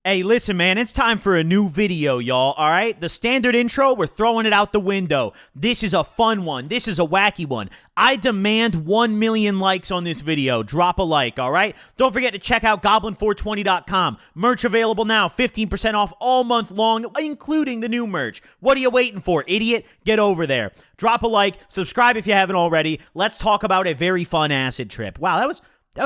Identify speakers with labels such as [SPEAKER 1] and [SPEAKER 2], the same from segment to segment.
[SPEAKER 1] Hey, listen, man, it's time for a new video, y'all, all right? The standard intro, we're throwing it out the window. This is a fun one. This is a wacky one. I demand 1 million likes on this video. Drop a like, all right? Don't forget to check out Goblin420.com. Merch available now, 15% off all month long, including the new merch. What are you waiting for, idiot? Get over there. Drop a like, subscribe if you haven't already. Let's talk about a very fun acid trip. Wow, that was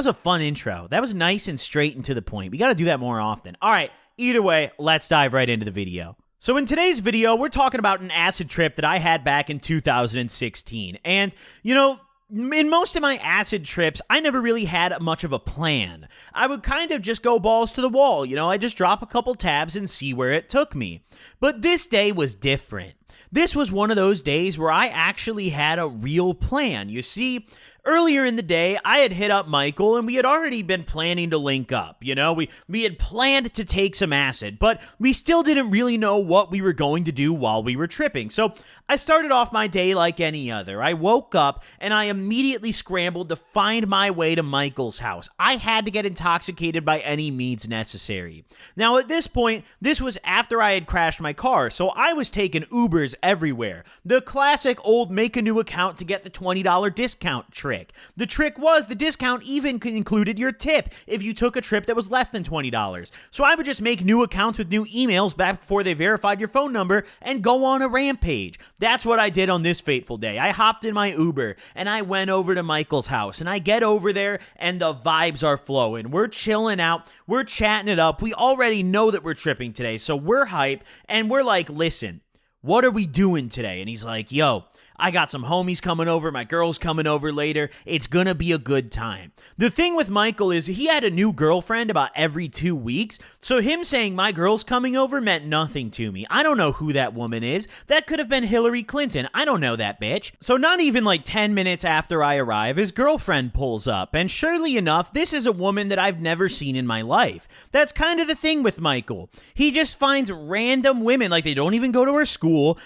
[SPEAKER 1] a fun intro. That was nice and straight and to the point. We got to do that more often. All right, either way, let's dive right into the video. So in today's video, we're talking about an acid trip that I had back in 2016. And, you know, in most of my acid trips, I never really had much of a plan. I would kind of just go balls to the wall. You know, I just drop a couple tabs and see where it took me. But this day was different. This was one of those days where I actually had a real plan. You see, earlier in the day, I had hit up Michael, and we had already been planning to link up. You know, we had planned to take some acid, but we still didn't really know what we were going to do while we were tripping. So I started off my day like any other. I woke up, and I immediately scrambled to find my way to Michael's house. I had to get intoxicated by any means necessary. Now, at this point, this was after I had crashed my car, so I was taking Ubers everywhere. The classic old make a new account to get the $20 discount trick. The trick was the discount even included your tip if you took a trip that was less than $20. So I would just make new accounts with new emails back before they verified your phone number and go on a rampage. That's what I did on this fateful day. I hopped in my Uber and I went over to Michael's house, and I get over there and the vibes are flowing. We're chilling out. We're chatting it up. We already know that we're tripping today, so we're hype, and we're like, listen, what are we doing today? And he's like, yo, I got some homies coming over. My girl's coming over later. It's going to be a good time. The thing with Michael is he had a new girlfriend about every 2 weeks. So him saying my girl's coming over meant nothing to me. I don't know who that woman is. That could have been Hillary Clinton. I don't know that bitch. So not even like 10 minutes after I arrive, his girlfriend pulls up. And surely enough, this is a woman that I've never seen in my life. That's kind of the thing with Michael. He just finds random women. Like, they don't even go to her school.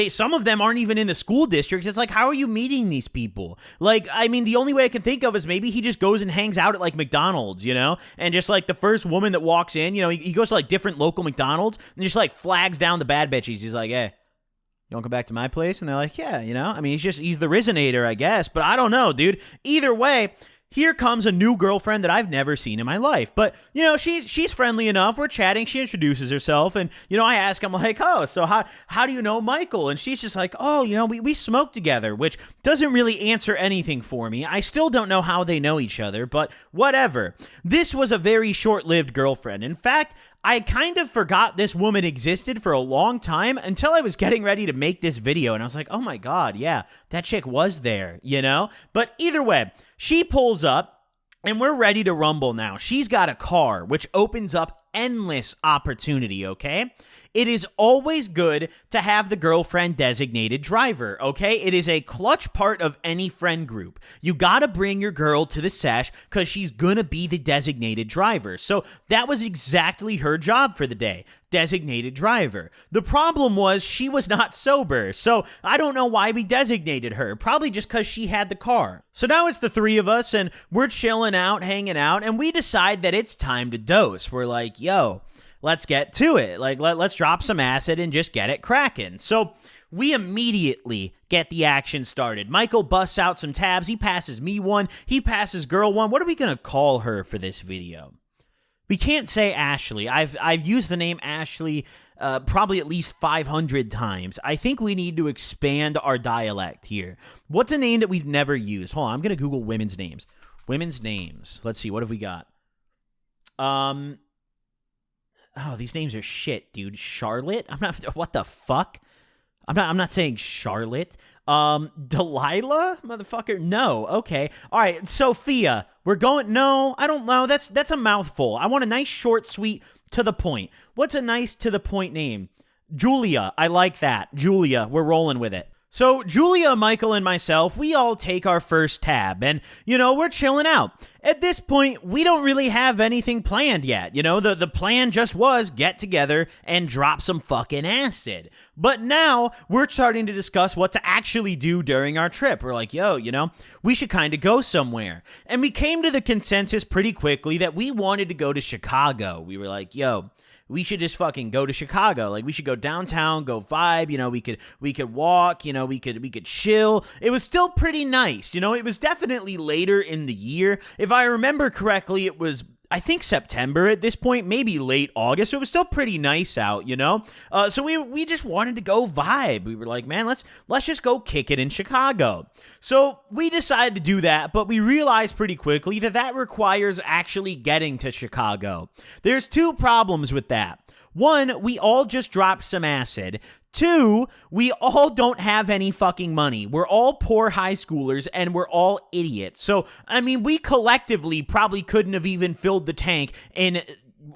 [SPEAKER 1] Some of them aren't even in the school district. It's like, how are you meeting these people? Like, I mean, the only way I can think of is maybe he just goes and hangs out at like McDonald's, you know, and just like the first woman that walks in, you know, he goes to like different local McDonald's and just like flags down the bad bitches. He's like, hey, you want to come back to my place? And they're like, yeah, you know, I mean, he's the Rizinator, I guess, but I don't know, dude. Either way, here comes a new girlfriend that I've never seen in my life. But, you know, she's friendly enough. We're chatting. She introduces herself. And, you know, I ask, I'm like, oh, so how do you know Michael? And she's just like, oh, you know, we smoke together, which doesn't really answer anything for me. I still don't know how they know each other, but whatever. This was a very short-lived girlfriend. In fact, I kind of forgot this woman existed for a long time until I was getting ready to make this video. And I was like, oh my God, yeah, that chick was there, you know? But either way, she pulls up and we're ready to rumble now. She's got a car, which opens up endless opportunity, okay? It is always good to have the girlfriend designated driver, okay? It is a clutch part of any friend group. You gotta bring your girl to the sesh because she's gonna be the designated driver. So that was exactly her job for the day, designated driver. The problem was she was not sober, so I don't know why we designated her, probably just because she had the car. So now it's the three of us, and we're chilling out, hanging out, and we decide that it's time to dose. We're like, yo, let's get to it. Like, let's drop some acid and just get it cracking. So we immediately get the action started. Michael busts out some tabs. He passes me one. He passes girl one. What are we going to call her for this video? We can't say Ashley. I've used the name Ashley probably at least 500 times. I think we need to expand our dialect here. What's a name that we've never used? Hold on, I'm going to Google women's names. Women's names. Let's see, what have we got? Oh, these names are shit, dude. Charlotte? What the fuck? I'm not saying Charlotte. Delilah? Motherfucker? No. Okay. All right. Sophia. No, I don't know. That's a mouthful. I want a nice, short, sweet, to the point. What's a nice, to the point name? Julia. I like that. Julia. We're rolling with it. So Julia, Michael, and myself, we all take our first tab, and, you know, we're chilling out. At this point, we don't really have anything planned yet. You know, the plan just was get together and drop some fucking acid. But now we're starting to discuss what to actually do during our trip. We're like, yo, you know, we should kind of go somewhere. And we came to the consensus pretty quickly that we wanted to go to Chicago. We were like, yo, we should just fucking go to Chicago. Like, we should go downtown, go vibe. You know, we could walk. You know, we could chill. It was still pretty nice. You know, it was definitely later in the year. If I remember correctly, it was, I think, September at this point, maybe late August. So it was still pretty nice out, you know? So we just wanted to go vibe. We were like, man, let's just go kick it in Chicago. So we decided to do that, but we realized pretty quickly that requires actually getting to Chicago. There's two problems with that. One, we all just dropped some acid. Two, we all don't have any fucking money. We're all poor high schoolers and we're all idiots. So, I mean, we collectively probably couldn't have even filled the tank in...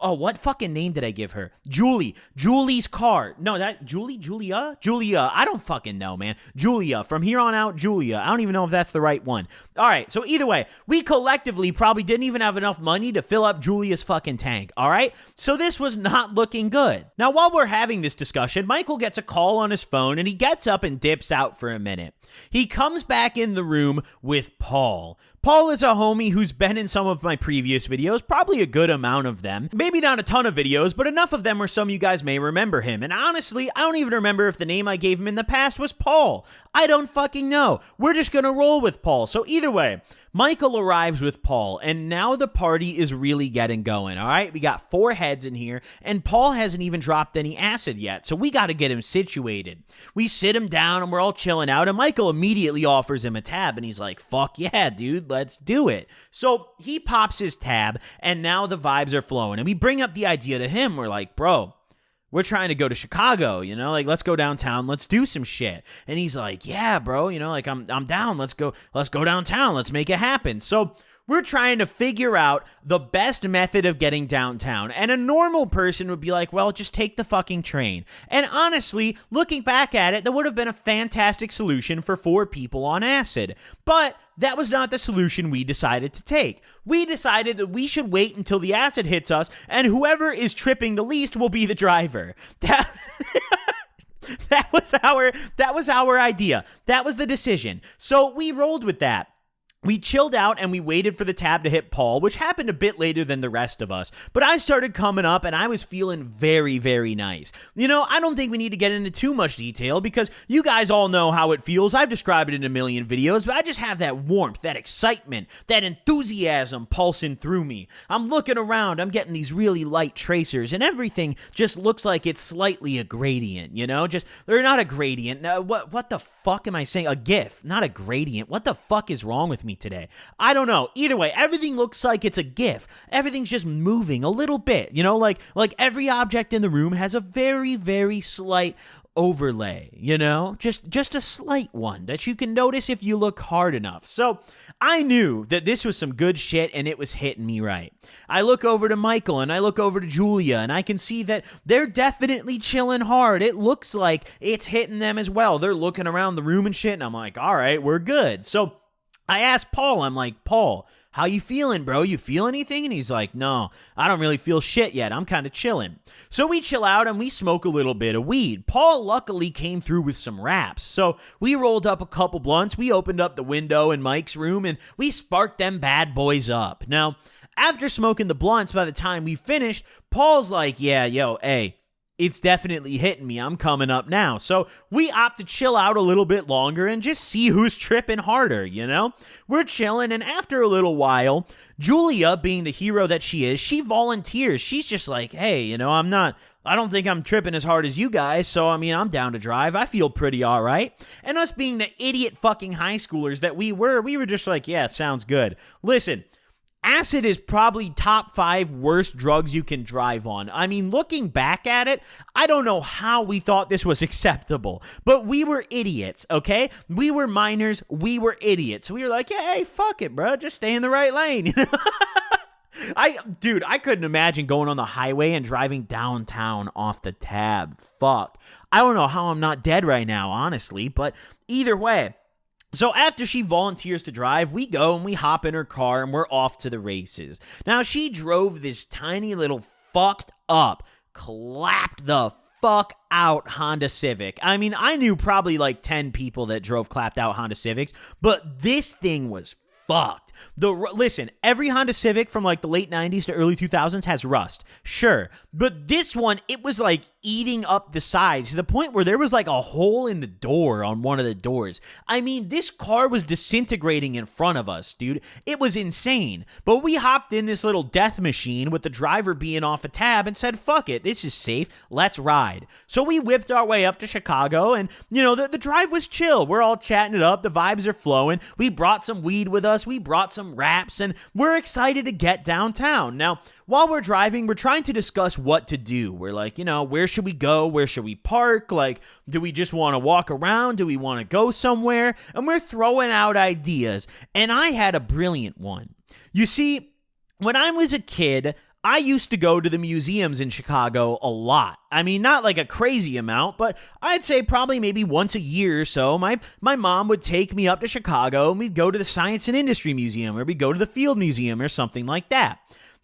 [SPEAKER 1] Oh, what fucking name did I give her? Julie. Julie's car. No, Julia? I don't fucking know, man. Julia. From here on out, Julia. I don't even know if that's the right one. All right, so either way, we collectively probably didn't even have enough money to fill up Julia's fucking tank, all right? So this was not looking good. Now, while we're having this discussion, Michael gets a call on his phone, and he gets up and dips out for a minute. He comes back in the room with Paul. Paul is a homie who's been in some of my previous videos, probably a good amount of them. Maybe not a ton of videos, but enough of them where some of you guys may remember him. And honestly, I don't even remember if the name I gave him in the past was Paul. I don't fucking know. We're just gonna roll with Paul. So either way, Michael arrives with Paul, and now the party is really getting going, all right? We got 4 heads in here, and Paul hasn't even dropped any acid yet, so we got to get him situated. We sit him down, and we're all chilling out, and Michael immediately offers him a tab, and he's like, fuck yeah, dude, let's do it. So he pops his tab, and now the vibes are flowing, and we bring up the idea to him. We're like, bro, we're trying to go to Chicago, you know, like, let's go downtown, let's do some shit. And he's like, yeah, bro, you know, like, I'm down, let's go downtown, let's make it happen. So we're trying to figure out the best method of getting downtown. And a normal person would be like, well, just take the fucking train. And honestly, looking back at it, that would have been a fantastic solution for 4 people on acid. But that was not the solution we decided to take. We decided that we should wait until the acid hits us, and whoever is tripping the least will be the driver. That was our idea. That was the decision. So we rolled with that. We chilled out and we waited for the tab to hit Paul, which happened a bit later than the rest of us. But I started coming up and I was feeling very, very nice. You know, I don't think we need to get into too much detail because you guys all know how it feels. I've described it in a million videos, but I just have that warmth, that excitement, that enthusiasm pulsing through me. I'm looking around, I'm getting these really light tracers, and everything just looks like it's slightly a gradient, you know? They're not a gradient. What the fuck am I saying? A GIF, not a gradient. What the fuck is wrong with me today? I don't know. Either way, everything looks like it's a GIF. Everything's just moving a little bit, you know, like every object in the room has a very, very slight overlay, you know, just a slight one that you can notice if you look hard enough. So I knew that this was some good shit and it was hitting me right. I look over to Michael and I look over to Julia and I can see that they're definitely chilling hard. It looks like it's hitting them as well. They're looking around the room and shit, and I'm like, all right, we're good. So I asked Paul, I'm like, Paul, how you feeling, bro? You feel anything? And he's like, no, I don't really feel shit yet. I'm kind of chilling. So we chill out and we smoke a little bit of weed. Paul luckily came through with some wraps. So we rolled up a couple blunts. We opened up the window in Mike's room and we sparked them bad boys up. Now, after smoking the blunts, by the time we finished, Paul's like, yeah, yo, hey, it's definitely hitting me. I'm coming up now. So we opt to chill out a little bit longer and just see who's tripping harder, you know? We're chilling, and after a little while, Julia, being the hero that she is, she volunteers. She's just like, hey, you know, I don't think I'm tripping as hard as you guys, so, I mean, I'm down to drive. I feel pretty all right. And us being the idiot fucking high schoolers that we were just like, yeah, sounds good. Listen, acid is probably top 5 worst drugs you can drive on. I mean, looking back at it, I don't know how we thought this was acceptable, but we were idiots, okay? We were minors, we were idiots. We were like, yeah, hey, fuck it, bro, just stay in the right lane. Dude, I couldn't imagine going on the highway and driving downtown off the tab. Fuck. I don't know how I'm not dead right now, honestly, but either way. So after she volunteers to drive, we go and we hop in her car and we're off to the races. Now, she drove this tiny little fucked up, clapped the fuck out Honda Civic. I mean, I knew probably like 10 people that drove clapped out Honda Civics, but this thing was fucked. Listen, every Honda Civic from like the late 90s to early 2000s has rust. Sure. But this one, it was like eating up the sides to the point where there was like a hole in the door on one of the doors. I mean, this car was disintegrating in front of us, dude. It was insane. But we hopped in this little death machine with the driver being off a tab and said, fuck it, this is safe. Let's ride. So we whipped our way up to Chicago and, you know, the drive was chill. We're all chatting it up. The vibes are flowing. We brought some weed with us. We brought some wraps and we're excited to get downtown. Now, while we're driving, we're trying to discuss what to do. We're like, you know, where should we go? Where should we park? Like, do we just want to walk around? Do we want to go somewhere? And we're throwing out ideas. And I had a brilliant one. You see, when I was a kid, I used to go to the museums in Chicago a lot. I mean, not like a crazy amount, but I'd say probably maybe once a year or so. My mom would take me up to Chicago and we'd go to the Science and Industry Museum or we'd go to the Field Museum or something like that.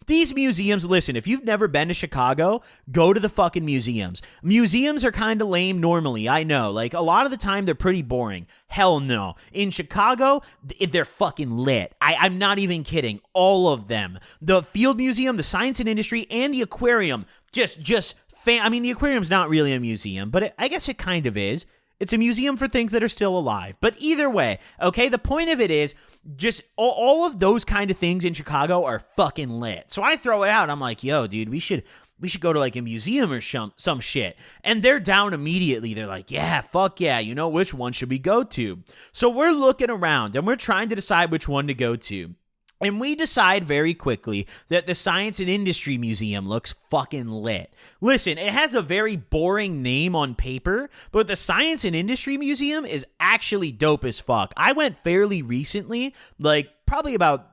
[SPEAKER 1] These museums, listen, if you've never been to Chicago, go to the fucking museums. Museums are kind of lame normally, I know. Like, a lot of the time, they're pretty boring. Hell no. In Chicago, they're fucking lit. I'm not even kidding. All of them. The Field Museum, the Science and Industry, and the Aquarium. I mean, the Aquarium's not really a museum, but I guess it kind of is. It's a museum for things that are still alive. But either way, okay, the point of it is just all of those kind of things in Chicago are fucking lit. So I throw it out. I'm like, yo, dude, we should go to like a museum or some shit. And they're down immediately. They're like, yeah, fuck yeah. You know, which one should we go to? So we're looking around and we're trying to decide which one to go to. And we decide very quickly that the Science and Industry Museum looks fucking lit. Listen, it has a very boring name on paper, but the Science and Industry Museum is actually dope as fuck. I went fairly recently, like probably about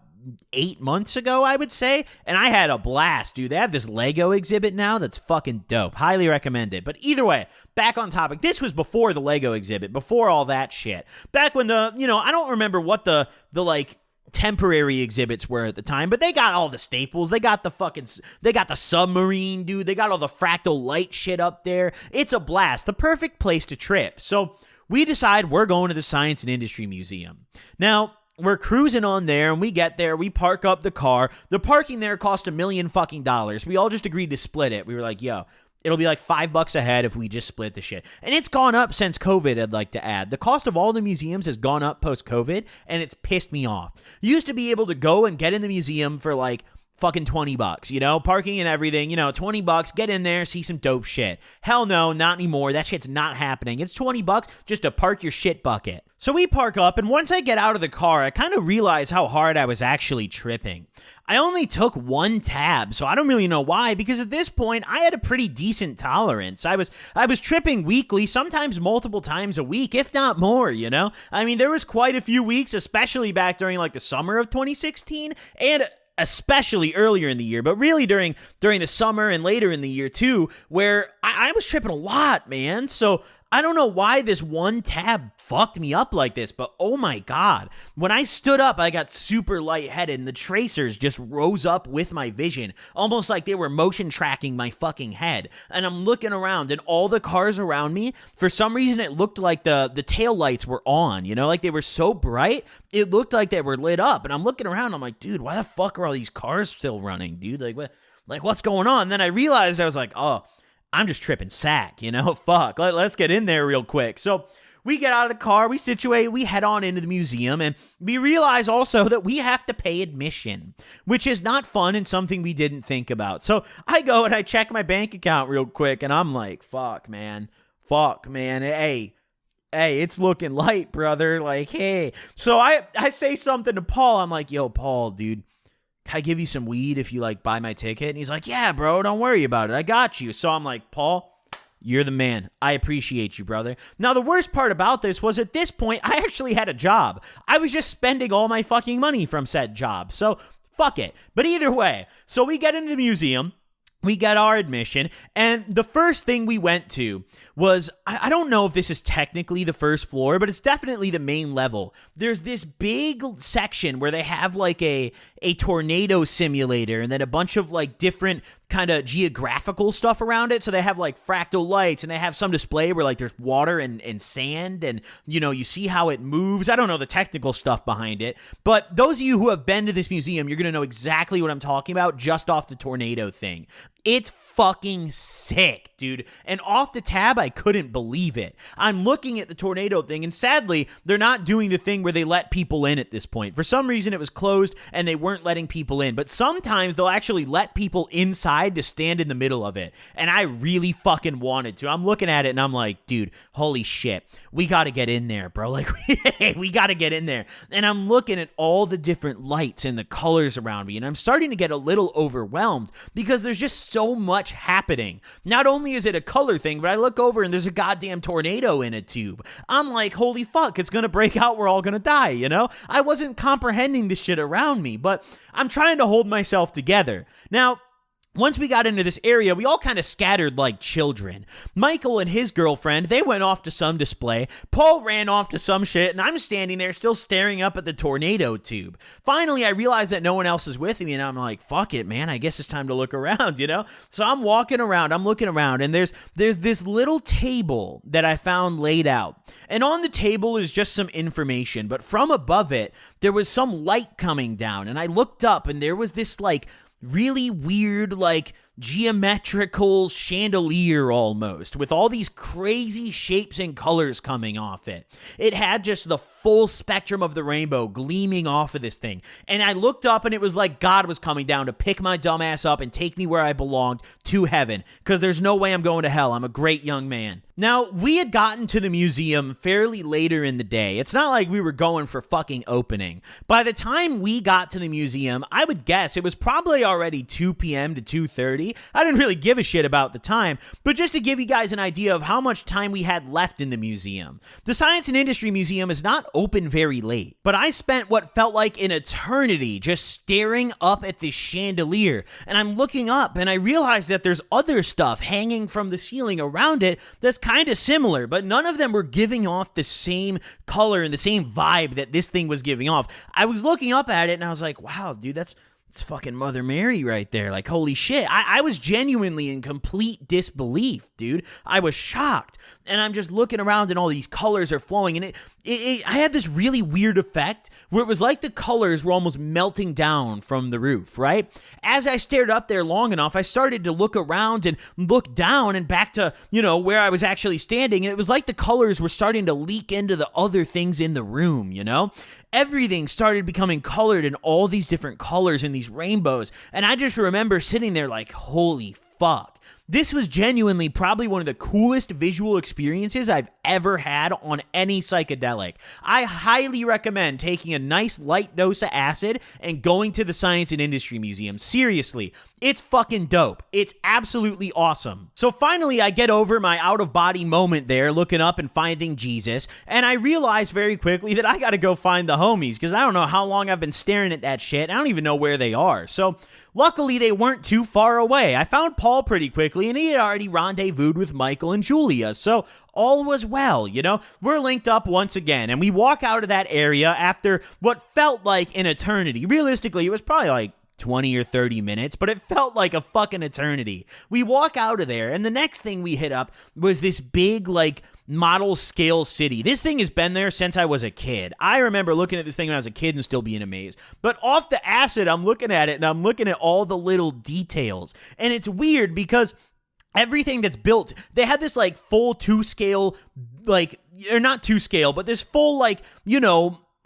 [SPEAKER 1] 8 months ago, I would say, and I had a blast, dude. They have this Lego exhibit now that's fucking dope. Highly recommend it. But either way, back on topic. This was before the Lego exhibit, before all that shit. Back when I don't remember what the like temporary exhibits were at the time, but they got all the staples. They got the submarine, dude. They got all the fractal light shit up there. It's a blast. The perfect place to trip. So we decide we're going to the Science and Industry Museum. Now, we're cruising on there and we get there. We park up the car. The parking there cost $1 million fucking dollars. We all just agreed to split it. We were like, yo, it'll be like $5 a head if we just split the shit. And it's gone up since COVID, I'd like to add. The cost of all the museums has gone up post-COVID, and it's pissed me off. You used to be able to go and get in the museum for like fucking $20, you know, parking and everything, you know, $20, get in there, see some dope shit. Hell no, not anymore. That shit's not happening. It's $20 just to park your shit bucket. So we park up, and once I get out of the car, I kind of realize how hard I was actually tripping. I only took one tab, so I don't really know why, because at this point, I had a pretty decent tolerance. I was tripping weekly, sometimes multiple times a week, if not more, you know? I mean, there was quite a few weeks, especially back during like the summer of 2016, and especially earlier in the year, but really during the summer and later in the year too, where I was tripping a lot, man. So I don't know why this one tab fucked me up like this, but oh my God. When I stood up, I got super lightheaded and the tracers just rose up with my vision, almost like they were motion tracking my fucking head. And I'm looking around and all the cars around me, for some reason it looked like the tail lights were on, you know, like they were so bright, it looked like they were lit up. And I'm looking around, I'm like, dude, why the fuck are all these cars still running, dude? Like what's going on? And then I realized, I was like, oh, I'm just tripping sack, you know? Fuck, let's get in there real quick. So we get out of the car, we situate, we head on into the museum, and we realize also that we have to pay admission, which is not fun and something we didn't think about. So I go and I check my bank account real quick, and I'm like, fuck, man, hey, it's looking light, brother, like, hey. So I say something to Paul, I'm like, yo, Paul, dude, can I give you some weed if you like buy my ticket? And he's like, yeah, bro, don't worry about it. I got you. So I'm like, Paul, you're the man. I appreciate you, brother. Now, the worst part about this was at this point, I actually had a job. I was just spending all my fucking money from said job. So fuck it. But either way, so we get into the museum. We got our admission, and the first thing we went to was, I don't know if this is technically the first floor, but it's definitely the main level. There's this big section where they have like a tornado simulator, and then a bunch of like different kind of geographical stuff around it. So they have like fractal lights, and they have some display where like there's water and sand, and you see how it moves. I don't know the technical stuff behind it, but those of you who have been to this museum, you're going to know exactly what I'm talking about just off the tornado thing. It's fucking sick, dude. And off the tab, I couldn't believe it. I'm looking at the tornado thing, and sadly, they're not doing the thing where they let people in at this point. For some reason, it was closed, and they weren't letting people in. But sometimes they'll actually let people inside to stand in the middle of it. And I really fucking wanted to. I'm looking at it, and I'm like, dude, holy shit. We got to get in there, bro. Like, we got to get in there. And I'm looking at all the different lights and the colors around me, and I'm starting to get a little overwhelmed because there's just so much happening. Not only is it a color thing, but I look over and there's a goddamn tornado in a tube. I'm like, holy fuck, it's gonna break out, we're all gonna die, I wasn't comprehending the shit around me, but I'm trying to hold myself together. Now, once we got into this area, we all kind of scattered like children. Michael and his girlfriend, they went off to some display. Paul ran off to some shit, and I'm standing there still staring up at the tornado tube. Finally, I realized that no one else is with me, and I'm like, fuck it, man. I guess it's time to look around, So I'm walking around, I'm looking around, and there's this little table that I found laid out. And on the table is just some information, but from above it, there was some light coming down, and I looked up, and there was this like really weird, like, geometrical chandelier almost, with all these crazy shapes and colors coming off it. It had just the full spectrum of the rainbow gleaming off of this thing. And I looked up, and it was like God was coming down to pick my dumb ass up and take me where I belonged, to heaven, because there's no way I'm going to hell. I'm a great young man. Now, we had gotten to the museum fairly later in the day. It's not like we were going for fucking opening. By the time we got to the museum, I would guess it was probably already 2 p.m. to 2:30. I didn't really give a shit about the time, but just to give you guys an idea of how much time we had left in the museum. The Science and Industry Museum is not open very late, but I spent what felt like an eternity just staring up at this chandelier, and I'm looking up, and I realize that there's other stuff hanging from the ceiling around it that's kind of similar, but none of them were giving off the same color and the same vibe that this thing was giving off. I was looking up at it, and I was like, wow, dude, it's fucking Mother Mary right there. Like, holy shit. I was genuinely in complete disbelief, dude. I was shocked. And I'm just looking around, and all these colors are flowing. And I had this really weird effect where it was like the colors were almost melting down from the roof, right? As I stared up there long enough, I started to look around and look down and back to, where I was actually standing. And it was like the colors were starting to leak into the other things in the room, Everything started becoming colored in all these different colors and these rainbows. And I just remember sitting there like, holy fuck. This was genuinely probably one of the coolest visual experiences I've ever had on any psychedelic. I highly recommend taking a nice light dose of acid and going to the Science and Industry Museum. Seriously, it's fucking dope. It's absolutely awesome. So finally, I get over my out-of-body moment there, looking up and finding Jesus, and I realize very quickly that I gotta go find the homies, because I don't know how long I've been staring at that shit. I don't even know where they are. So luckily, they weren't too far away. I found Paul pretty quickly, and he had already rendezvoused with Michael and Julia, so all was well, We're linked up once again, and we walk out of that area after what felt like an eternity. Realistically, it was probably like 20 or 30 minutes, but it felt like a fucking eternity. We walk out of there, and the next thing we hit up was this big, like, model scale city. This thing has been there since I was a kid. I remember looking at this thing when I was a kid and still being amazed. But off the acid, I'm looking at it, and I'm looking at all the little details. And it's weird because everything that's built, they had this like full 2-scale, like, or not 2-scale, but this full, like,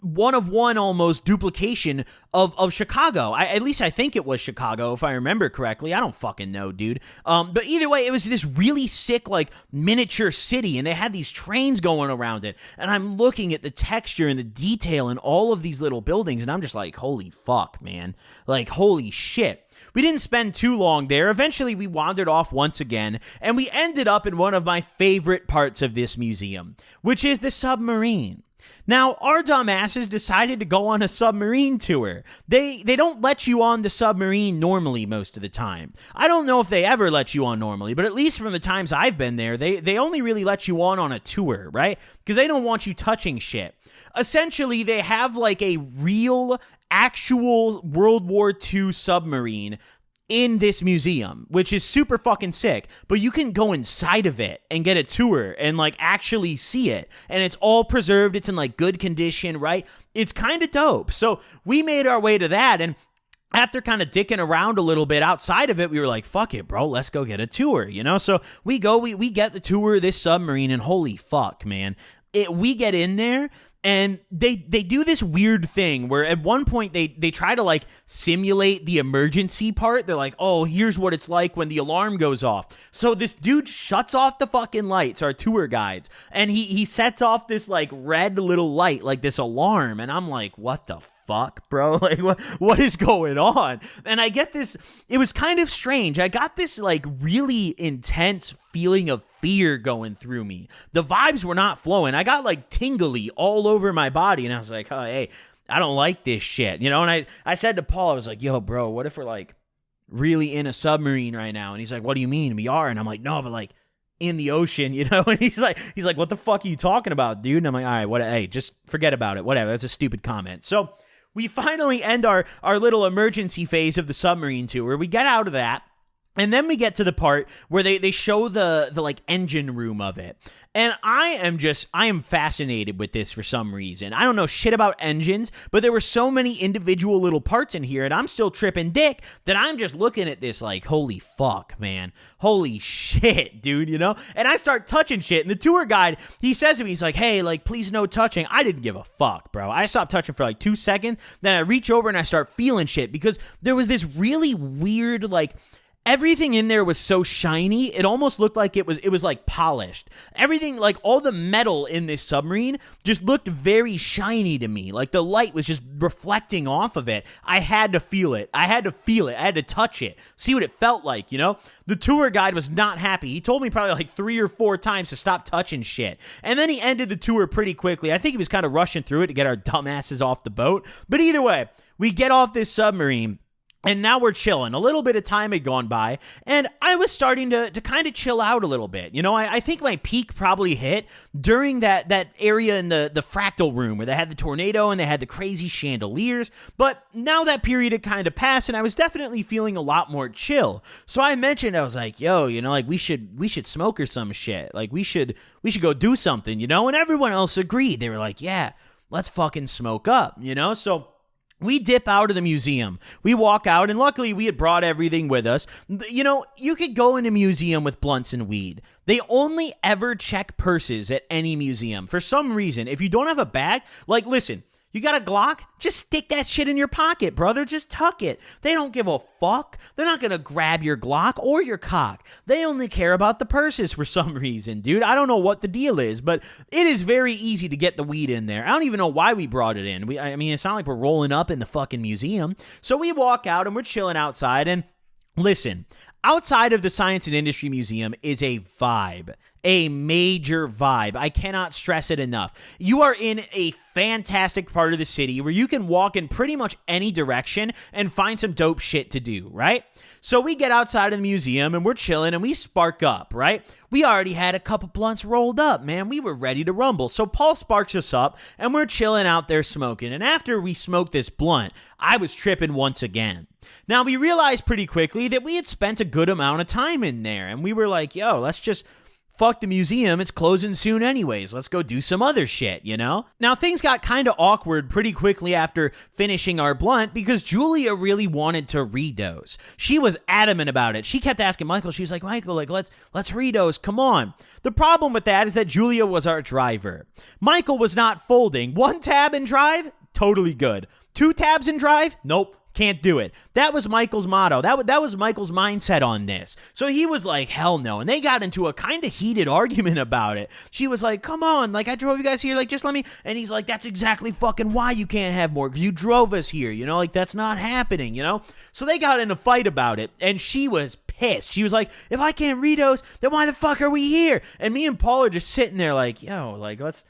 [SPEAKER 1] one-of-one almost duplication of Chicago. At least I think it was Chicago, if I remember correctly. I don't fucking know, dude. But either way, it was this really sick, like, miniature city, and they had these trains going around it, and I'm looking at the texture and the detail in all of these little buildings, and I'm just like, holy fuck, man. Like, holy shit. We didn't spend too long there. Eventually, we wandered off once again, and we ended up in one of my favorite parts of this museum, which is the submarine. Now, our dumbasses decided to go on a submarine tour. They don't let you on the submarine normally most of the time. I don't know if they ever let you on normally, but at least from the times I've been there, they only really let you on a tour, right? Because they don't want you touching shit. Essentially, they have like a real, actual World War II submarine in this museum, which is super fucking sick, but you can go inside of it and get a tour and like actually see it. And it's all preserved. It's in like good condition, right? It's kind of dope. So we made our way to that, and after kind of dicking around a little bit outside of it, we were like, fuck it, bro, let's go get a tour, you know? So we go, we get the tour of this submarine, and holy fuck, man. We get in there, and they do this weird thing where at one point they try to like simulate the emergency part. They're like, oh, here's what it's like when the alarm goes off. So this dude shuts off the fucking lights, our tour guides, and he sets off this like red little light, like this alarm. And I'm like, what the fuck, bro? Like, what is going on? And I get this, it was kind of strange. I got this like really intense feeling of fear going through me. The vibes were not flowing. I got like tingly all over my body, and I was like, oh, hey, I don't like this shit, you know? And I said to Paul, I was like, yo, bro, what if we're like really in a submarine right now? And he's like, what do you mean? We are. And I'm like, no, but like in the ocean, you know? And he's like, what the fuck are you talking about, dude? And I'm like, all right, hey, just forget about it. Whatever. That's a stupid comment. So we finally end our little emergency phase of the submarine tour. We get out of that, and then we get to the part where they show the like engine room of it. And I am fascinated with this for some reason. I don't know shit about engines, but there were so many individual little parts in here, and I'm still tripping dick that I'm just looking at this like, holy fuck, man. Holy shit, dude, you know? And I start touching shit, and the tour guide, he says to me, he's like, hey, like, please no touching. I didn't give a fuck, bro. I stopped touching for like 2 seconds, then I reach over and I start feeling shit because there was this really weird, like, everything in there was so shiny, it almost looked like it was like polished. Everything, like all the metal in this submarine just looked very shiny to me. Like the light was just reflecting off of it. I had to feel it. I had to touch it. See what it felt like, you know? The tour guide was not happy. He told me probably like 3 or 4 times to stop touching shit. And then he ended the tour pretty quickly. I think he was kind of rushing through it to get our dumbasses off the boat. But either way, we get off this submarine, and now we're chilling. A little bit of time had gone by, and I was starting to kind of chill out a little bit. You know, I think my peak probably hit during that area in the fractal room where they had the tornado and they had the crazy chandeliers. But now that period had kind of passed, and I was definitely feeling a lot more chill. So I mentioned, I was like, yo, you know, like we should smoke or some shit. Like we should go do something, you know? And everyone else agreed. They were like, yeah, let's fucking smoke up, you know? So we dip out of the museum. We walk out, and luckily we had brought everything with us. You know, you could go in a museum with blunts and weed. They only ever check purses at any museum. For some reason, if you don't have a bag, like, listen, you got a Glock? Just stick that shit in your pocket, brother. Just tuck it. They don't give a fuck. They're not going to grab your Glock or your cock. They only care about the purses for some reason, dude. I don't know what the deal is, but it is very easy to get the weed in there. I don't even know why we brought it in. I mean, it's not like we're rolling up in the fucking museum. So we walk out, and we're chilling outside, and listen, outside of the Science and Industry Museum is a vibe. A major vibe. I cannot stress it enough. You are in a fantastic part of the city where you can walk in pretty much any direction and find some dope shit to do, right? So we get outside of the museum and we're chilling and we spark up, right? We already had a couple blunts rolled up, man. We were ready to rumble. So Paul sparks us up and we're chilling out there smoking. And after we smoked this blunt, I was tripping once again. Now, we realized pretty quickly that we had spent a good amount of time in there. And we were like, yo, let's just fuck the museum, it's closing soon anyways. Let's go do some other shit, you know? Now, things got kind of awkward pretty quickly after finishing our blunt because Julia really wanted to redose. She was adamant about it. She kept asking Michael, she was like, Michael, like, let's redose, come on. The problem with that is that Julia was our driver. Michael was not folding. 1 tab and drive, totally good. 2 tabs and drive, nope. Can't do it. That was Michael's motto. That was Michael's mindset on this. So he was like, hell no. And they got into a kind of heated argument about it. She was like, come on. Like, I drove you guys here. Like, just let me. And he's like, that's exactly fucking why you can't have more. Because you drove us here. You know, like, that's not happening, you know? So they got in a fight about it. And she was pissed. She was like, if I can't redose, then why the fuck are we here? And me and Paul are just sitting there like, yo, like, let's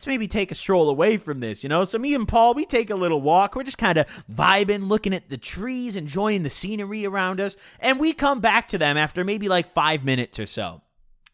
[SPEAKER 1] maybe take a stroll away from this, you know? So me and Paul, we take a little walk. We're just kind of vibing, looking at the trees, enjoying the scenery around us. And we come back to them after maybe like 5 minutes or so.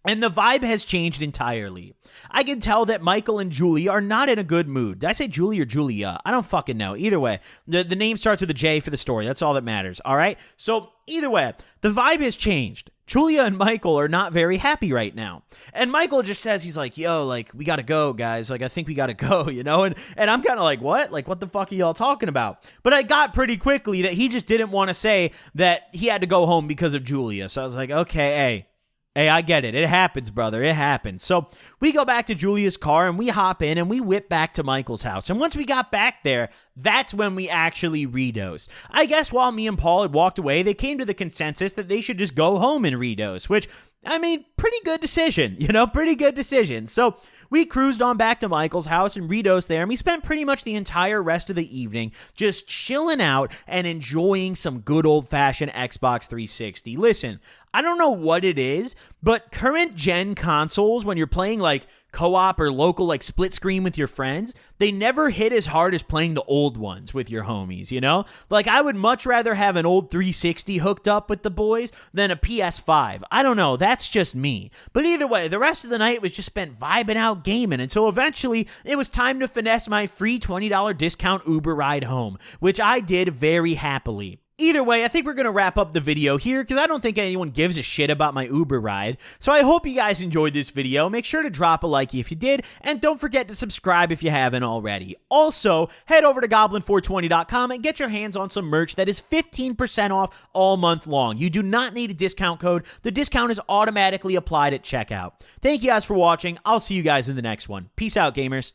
[SPEAKER 1] And the vibe has changed entirely. I can tell that Michael and Julie are not in a good mood. Did I say Julie or Julia? I don't fucking know. Either way, the name starts with a J for the story. That's all that matters, all right? So either way, the vibe has changed. Julia and Michael are not very happy right now. And Michael just says, he's like, yo, like, we gotta go, guys. Like, I think we gotta go, you know? And I'm kind of like, what? Like, what the fuck are y'all talking about? But I got pretty quickly that he just didn't want to say that he had to go home because of Julia. So I was like, okay, Hey, I get it. It happens, brother. It happens. So we go back to Julia's car and we hop in and we whip back to Michael's house. And once we got back there, that's when we actually redosed. I guess while me and Paul had walked away, they came to the consensus that they should just go home and redose, which, I mean, pretty good decision, you know, pretty good decision. So we cruised on back to Michael's house and redosed there, and we spent pretty much the entire rest of the evening just chilling out and enjoying some good old-fashioned Xbox 360. Listen, I don't know what it is, but current gen consoles, when you're playing like co-op or local like split screen with your friends, they never hit as hard as playing the old ones with your homies, you know? Like, I would much rather have an old 360 hooked up with the boys than a PS5. I don't know, that's just me. But either way, the rest of the night was just spent vibing out gaming until eventually it was time to finesse my free $20 discount Uber ride home, which I did very happily. Either way, I think we're going to wrap up the video here because I don't think anyone gives a shit about my Uber ride. So I hope you guys enjoyed this video. Make sure to drop a like if you did, and don't forget to subscribe if you haven't already. Also, head over to Goblin420.com and get your hands on some merch that is 15% off all month long. You do not need a discount code. The discount is automatically applied at checkout. Thank you guys for watching. I'll see you guys in the next one. Peace out, gamers.